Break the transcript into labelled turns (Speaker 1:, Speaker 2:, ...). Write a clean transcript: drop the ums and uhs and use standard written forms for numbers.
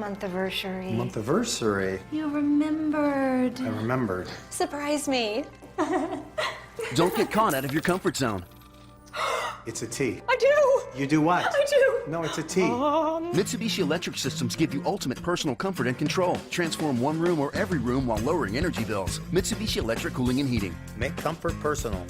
Speaker 1: month-iversary.
Speaker 2: Month-iversary?
Speaker 1: You remembered.
Speaker 2: I remembered.
Speaker 1: Surprise me.
Speaker 3: Don't get caught out of your comfort zone.
Speaker 2: It's a T.
Speaker 1: I do.
Speaker 2: You do what?
Speaker 1: I do.
Speaker 2: No, it's a T.
Speaker 3: Mitsubishi Electric systems give you ultimate personal comfort and control. Transform one room or every room while lowering energy bills. Mitsubishi Electric Cooling and Heating.
Speaker 2: Make comfort personal.